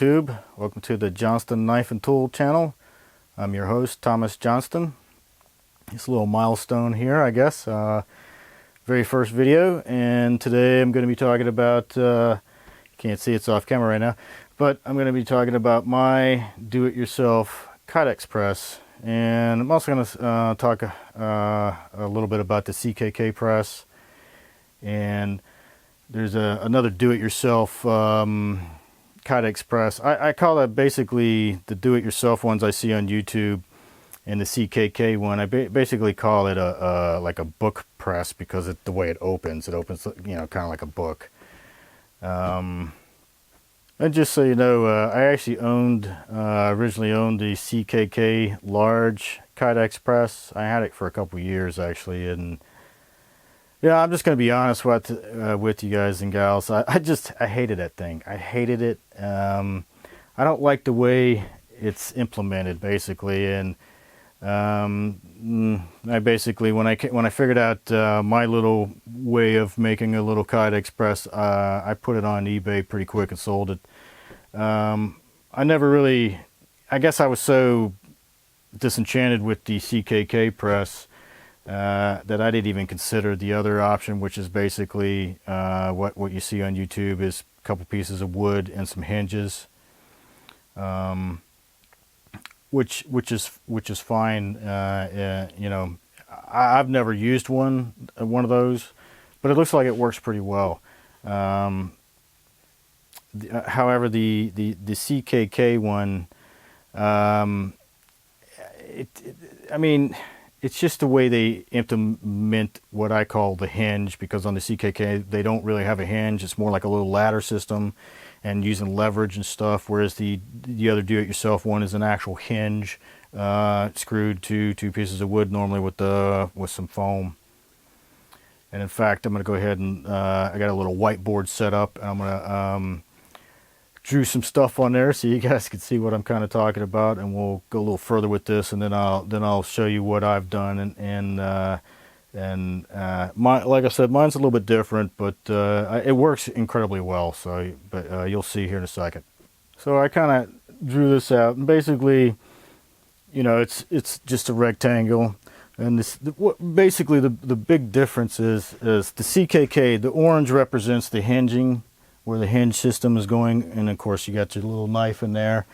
YouTube. Welcome to the Johnston Knife and Tool channel. I'm your host, Thomas Johnston. It's a little milestone here, I guess. Very first video, and today I'm going to be talking about, you can't see it's off camera right now, but I'm going to be talking about my do-it-yourself Kydex Press. And I'm also going to talk a little bit about the CKK press. And there's another do-it-yourself Kydex Press. I call that basically the do-it-yourself ones I see on YouTube, and the CKK one I basically call it a like a book press, because the way it opens, kind of like a book. And just so you know, I actually originally owned the CKK large Kydex Press. I had it for a couple years actually, and yeah, I'm just going to be honest with you guys and gals. I hated that thing. I hated it. I don't like the way it's implemented, basically. And I basically, when I figured out my little way of making a little Kydex Press, I put it on eBay pretty quick and sold it. I never really, I guess I was so disenchanted with the CKK press that I didn't even consider the other option, which is basically what you see on YouTube is a couple pieces of wood and some hinges, which is fine. You know, I've never used one of those, but it looks like it works pretty well. However, the CKK one, I mean, it's just the way they implement what I call the hinge, because on the CKK they don't really have a hinge. It's more like a little ladder system and using leverage and stuff, whereas the other do-it-yourself one is an actual hinge screwed to two pieces of wood, normally with some foam. And in fact, I'm going to go ahead and I got a little whiteboard set up, and I'm going to drew some stuff on there so you guys can see what I'm kind of talking about, and we'll go a little further with this, and then I'll show you what I've done, and like I said, mine's a little bit different, but it works incredibly well. So, but you'll see here in a second. So I kind of drew this out, and basically, you know, it's just a rectangle, and basically the big difference is the CKK. The orange represents the hinging, where the hinge system is going, and of course you got your little knife in there.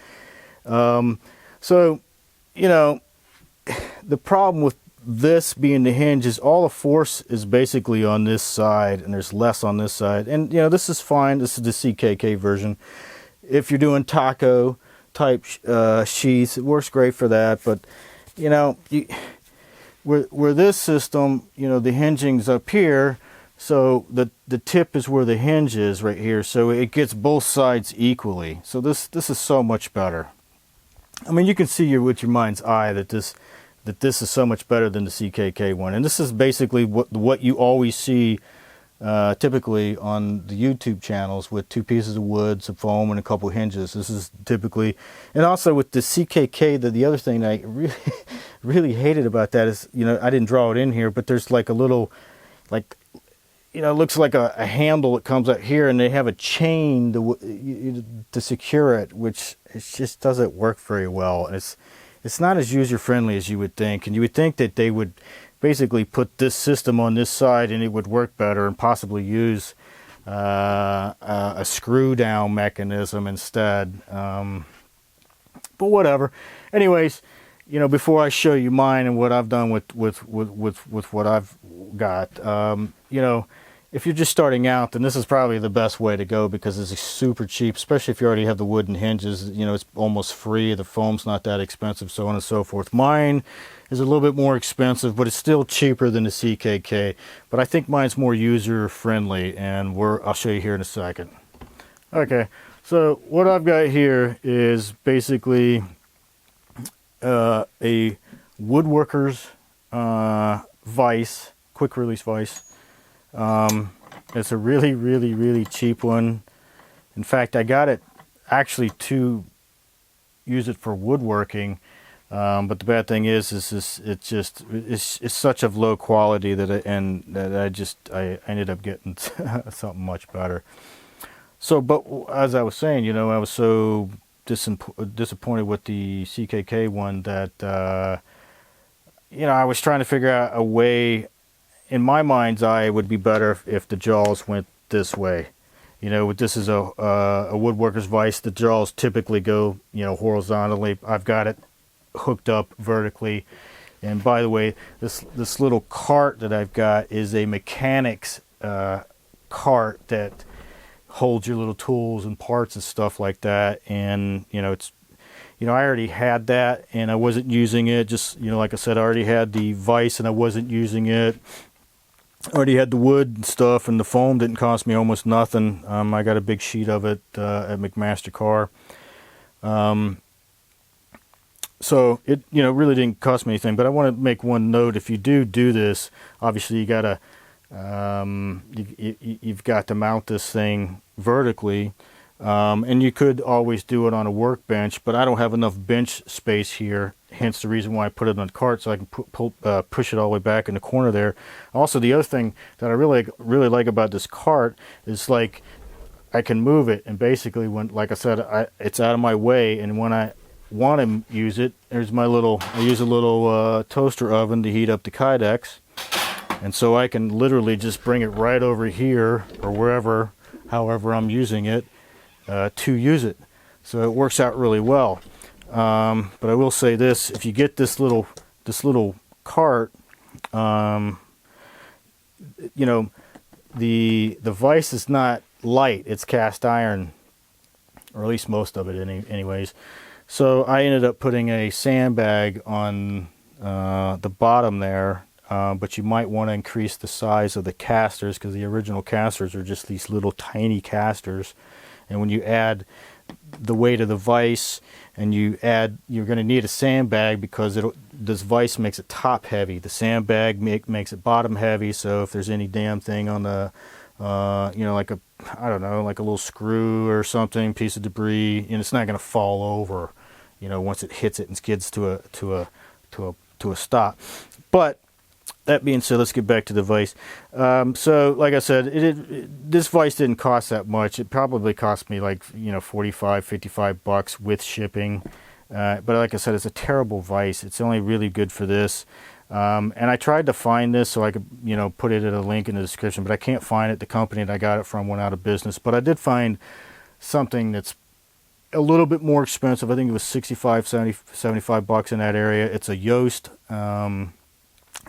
So, you know, the problem with this being the hinge is all the force is basically on this side, and there's less on this side. And you know, this is fine. This is the CKK version. If you're doing taco type sheaths, it works great for that. But you know, where this system, you know, the hinging's up here. So the tip is where the hinge is right here, so it gets both sides equally. So this is so much better. I mean, you can see with your mind's eye that this is so much better than the CKK one. And this is basically what you always see typically on the YouTube channels, with two pieces of wood, some foam, and a couple hinges. This is typically, and also with the CKK, the other thing I really really hated about that is, you know, I didn't draw it in here, but there's like a little, like, you know, it looks like a handle that comes out here, and they have a chain to secure it, which it just doesn't work very well. And it's not as user-friendly as you would think. And you would think that they would basically put this system on this side, and it would work better, and possibly use a screw-down mechanism instead. But whatever. Anyways, you know, before I show you mine and what I've done with what I've got, you know, if you're just starting out, then this is probably the best way to go, because it's super cheap, especially if you already have the wooden hinges. You know, it's almost free. The foam's not that expensive, so on and so forth. Mine is a little bit more expensive, but it's still cheaper than the CKK. But I think mine's more user-friendly, and I'll show you here in a second. Okay, so what I've got here is basically a woodworker's vise, quick release vise. It's a really cheap one. In fact, I got it actually to use it for woodworking, but the bad thing is it's such of low quality that I ended up getting something much better. So, but as I was saying, you know, I was so disappointed with the CKK one that, you know, I was trying to figure out a way. In my mind's eye, it would be better if the jaws went this way. You know, this is a woodworker's vise. The jaws typically go, you know, horizontally. I've got it hooked up vertically. And by the way, this little cart that I've got is a mechanic's cart that holds your little tools and parts and stuff like that. And you know, it's, you know, I already had that and I wasn't using it. Just, you know, like I said, I already had the vise and I wasn't using it. I already had the wood and stuff, and the foam didn't cost me almost nothing. I got a big sheet of it at McMaster Car. So it, you know, really didn't cost me anything. But I want to make one note: if you do this, obviously you gotta you've got to mount this thing vertically, and you could always do it on a workbench. But I don't have enough bench space here. Hence the reason why I put it on the cart, so I can push it all the way back in the corner there. Also, the other thing that I really like about this cart is, like, I can move it, and basically when, like I said, it's out of my way, and when I want to use it, there's my little, I use a little toaster oven to heat up the Kydex, and so I can literally just bring it right over here or wherever, however I'm using it, to use it. So it works out really well. But I will say this: if you get this little cart, you know, the vise is not light; it's cast iron, or at least most of it, anyways. So I ended up putting a sandbag on the bottom there, but you might want to increase the size of the casters, because the original casters are just these little tiny casters, and when you add the weight of the vise and you're going to need a sandbag, because this vise makes it top heavy. The sandbag makes it bottom heavy, so if there's any damn thing on the you know, like I don't know, like a little screw or something, piece of debris, and it's not going to fall over, you know, once it hits it and skids to a stop. But that being said, let's get back to the vise. So, like I said, this vise didn't cost that much. It probably cost me, like, you know, $45-$55 with shipping. But like I said, it's a terrible vise. It's only really good for this. And I tried to find this so I could, you know, put it at a link in the description, but I can't find it. The company that I got it from went out of business. But I did find something that's a little bit more expensive. I think it was $75 in that area. It's a Yoast.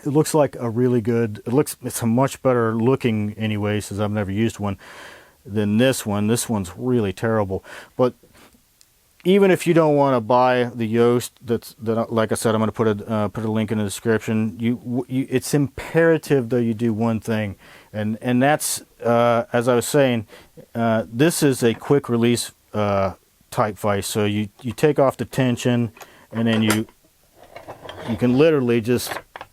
It looks like a really good, it's a much better looking anyway, since I've never used one, than this one. This one's really terrible. But even if you don't want to buy the Yoast, that like I said, I'm going to put a link in the description. It's imperative that you do one thing, and that's as I was saying, this is a quick release type vise. So you take off the tension, and then you can literally just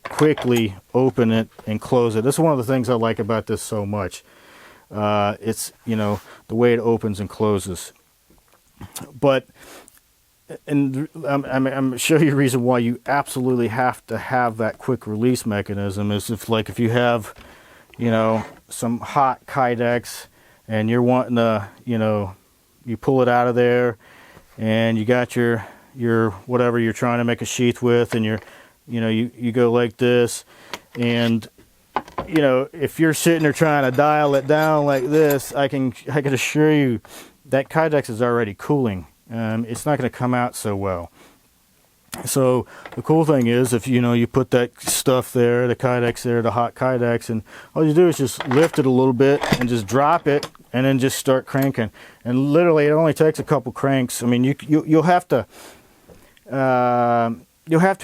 quickly open it and close it. That's one of the things I like about this so much. It's, you know, the way it opens and closes. But, and I'm show you a reason why you absolutely have to have that quick release mechanism is if you have, you know, some hot Kydex and you're wanting to, you know, you pull it out of there and you got your whatever you're trying to make a sheath with, and you go like this, and you know, if you're sitting there trying to dial it down like this, I can assure you that Kydex is already cooling. It's not going to come out so well. So the cool thing is, if you put that stuff there, the Kydex there, the hot Kydex, and all you do is just lift it a little bit and just drop it, and then just start cranking. And literally, it only takes a couple cranks. I mean, you'll have to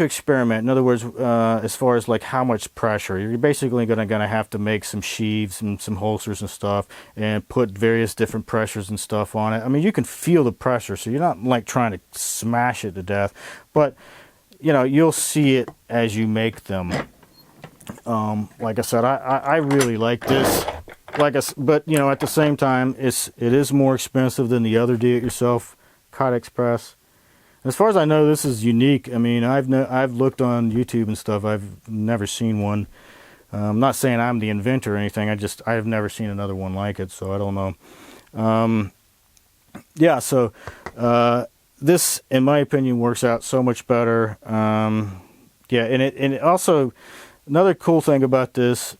experiment. In other words, as far as like how much pressure, you're basically gonna have to make some sheaths and some holsters and stuff, and put various different pressures and stuff on it. I mean, you can feel the pressure, so you're not like trying to smash it to death, but you'll see it as you make them. Like I said, I really like this. But at the same time, it is more expensive than the other do-it-yourself Kydex Press. As far as I know, this is unique. I mean, I've looked on YouTube and stuff. I've never seen one. I'm not saying I'm the inventor or anything. I've never seen another one like it, so I don't know. yeah, so this, in my opinion, works out so much better. Yeah, and it also, another cool thing about this,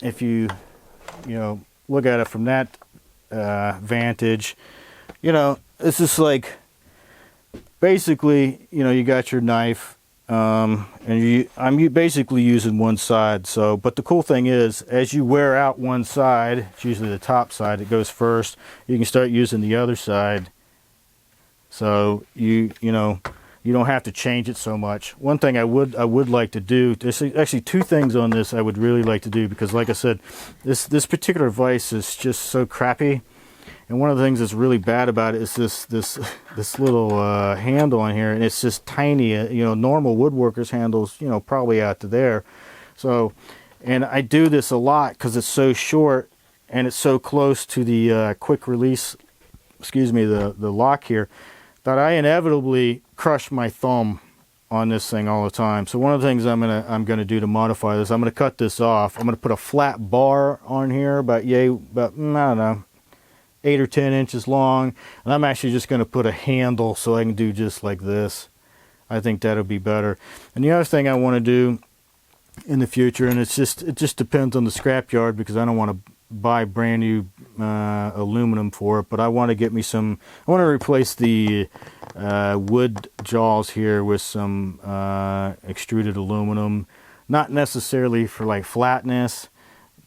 if you look at it from that vantage, it's just like, basically, you got your knife, and I'm basically using one side. So, but the cool thing is, as you wear out one side, it's usually the top side that goes first. You can start using the other side. So you don't have to change it so much. One thing I would like to do. There's actually two things on this I would really like to do, because, like I said, this particular vise is just so crappy. And one of the things that's really bad about it is this little handle on here, and it's just tiny. Normal woodworkers handles, probably out to there. So, and I do this a lot because it's so short and it's so close to the quick release. Excuse me, the lock here, that I inevitably crush my thumb on this thing all the time. So one of the things I'm gonna do to modify this, I'm gonna cut this off. I'm gonna put a flat bar on here, about I don't know, 8 or 10 inches long, and I'm actually just going to put a handle so I can do just like this. I think that'll be better. And the other thing I want to do in the future, and it just depends on the scrapyard, because I don't want to buy brand new aluminum for it, but I want to get me some. I want to replace the wood jaws here with some extruded aluminum, not necessarily for like flatness,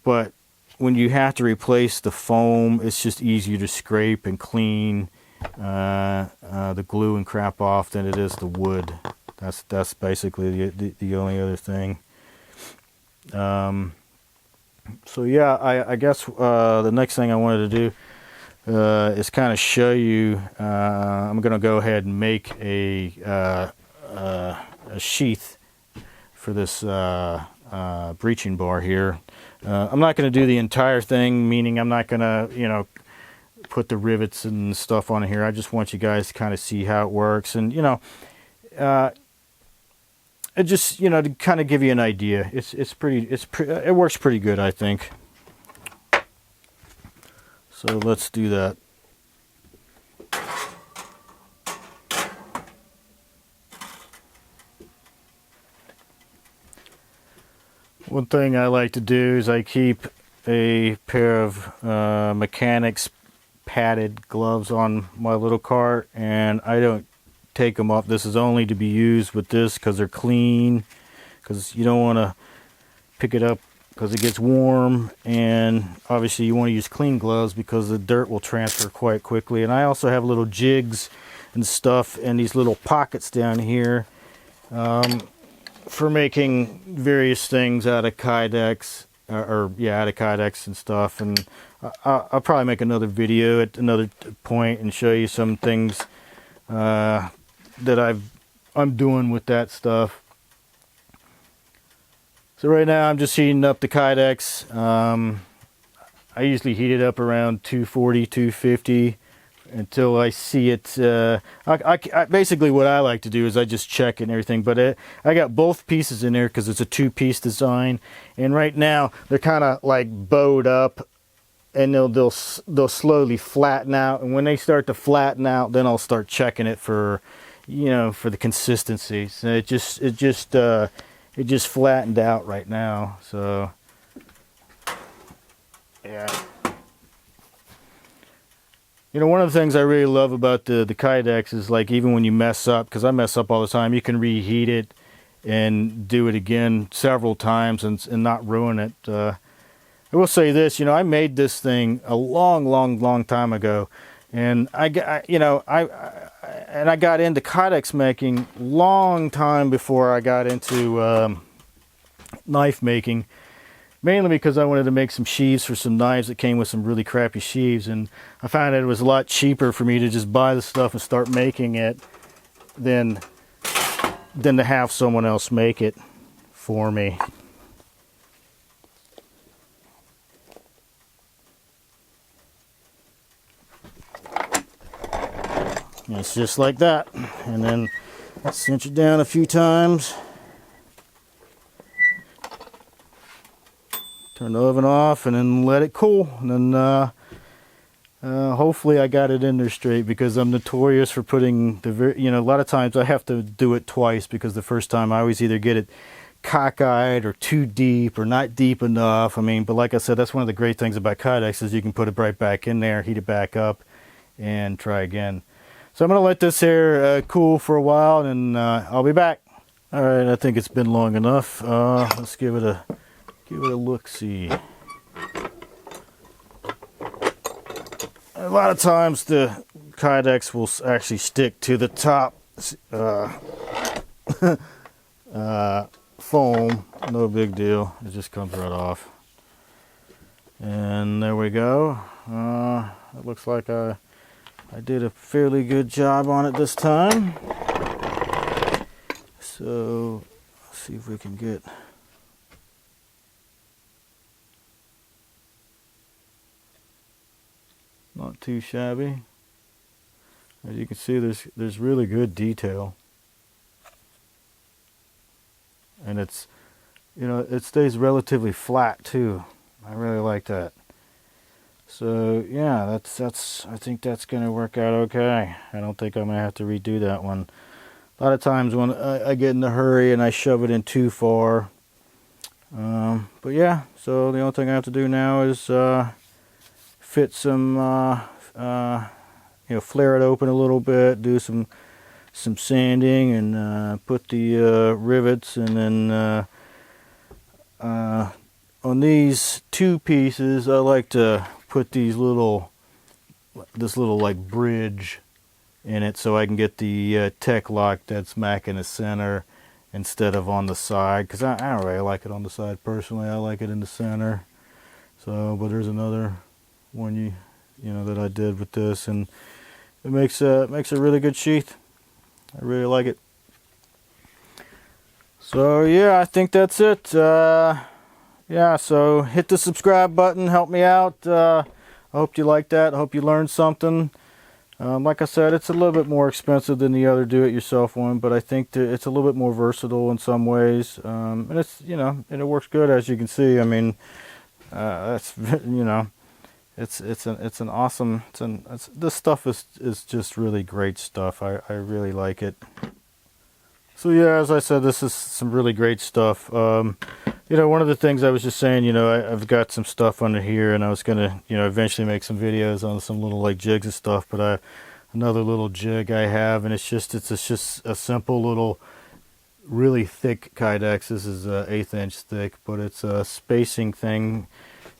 but when you have to replace the foam, it's just easier to scrape and clean the glue and crap off than it is the wood. That's basically the only other thing. So yeah, I guess the next thing I wanted to do is kind of show you. I'm going to go ahead and make a sheath for this breaching bar here. I'm not going to do the entire thing, meaning I'm not going to, put the rivets and stuff on here. I just want you guys to kind of see how it works, and it just to kind of give you an idea. It works pretty good, I think. So let's do that. One thing I like to do is I keep a pair of mechanics padded gloves on my little cart, and I don't take them off. This is only to be used with this because they're clean, because you don't want to pick it up because it gets warm, and obviously you want to use clean gloves because the dirt will transfer quite quickly. And I also have little jigs and stuff and these little pockets down here for making various things out of Kydex, out of Kydex and stuff. And I'll probably make another video at another point and show you some things that I'm doing with that stuff. So right now I'm just heating up the Kydex. I usually heat it up around 240, 250 until I see it. I basically what I like to do is I just check and everything, but I got both pieces in there because it's a two-piece design, and right now they're kind of like bowed up, and they'll slowly flatten out, and when they start to flatten out, then I'll start checking it for for the consistency. So it just flattened out right now, so yeah. One of the things I really love about the Kydex is, like, even when you mess up, because I mess up all the time, you can reheat it and do it again several times and not ruin it. I will say this, I made this thing a long time ago, and I got into Kydex making long time before I got into knife making. Mainly because I wanted to make some sheaths for some knives that came with some really crappy sheaths, and I found that it was a lot cheaper for me to just buy the stuff and start making it than to have someone else make it for me. And it's just like that, and then cinch it down a few times. Turn the oven off and then let it cool, and then Hopefully I got it in there straight, because I'm notorious for putting a lot of times I have to do it twice, because the first time I always either get it cockeyed or too deep or not deep enough. I mean, but like I said, that's one of the great things about Kydex is you can put it right back in there, heat it back up, and try again. So I'm going to let this here cool for a while, and I'll be back. All right, I think it's been long enough. Let's give it a look-see. A lot of times the Kydex will actually stick to the top foam. No big deal. It just comes right off. And there we go. It looks like I did a fairly good job on it this time. So let's see if we can get not too shabby. As you can see, there's really good detail, and it's, it stays relatively flat too. I really like that. So yeah, that's I think that's gonna work out okay. I don't think I'm gonna have to redo that one. A lot of times when I get in a hurry and I shove it in too far. But yeah, so the only thing I have to do now is fit some, flare it open a little bit, do some sanding, and put the rivets, and then on these two pieces, I like to put this little like bridge in it, so I can get the tech lock that's smack in the center instead of on the side, because I don't really like it on the side personally. I like it in the center. So, but there's another one that I did with this, and it makes a really good sheath. I really like it. So yeah, I think that's it. Yeah, so hit the subscribe button, help me out. I hope you liked that. I hope you learned something. Like I said, it's a little bit more expensive than the other do-it-yourself one, but I think that it's a little bit more versatile in some ways. And it's, and it works good, as you can see. I mean, that's, it's an awesome, this stuff is just really great stuff. I really like it. So yeah, as I said, this is some really great stuff. One of the things I was just saying, I've got some stuff under here, and I was gonna, eventually make some videos on some little like jigs and stuff. But another little jig I have, and it's just a simple little, really thick Kydex. This is 1/8 inch thick, but it's a spacing thing,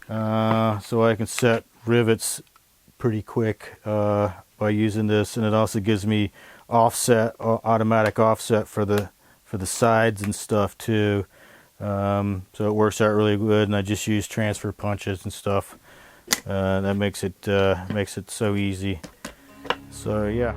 so I can set rivets pretty quick by using this, and it also gives me offset, automatic offset for the sides and stuff too. So it works out really good, and I just use transfer punches and stuff. That makes it so easy. So yeah.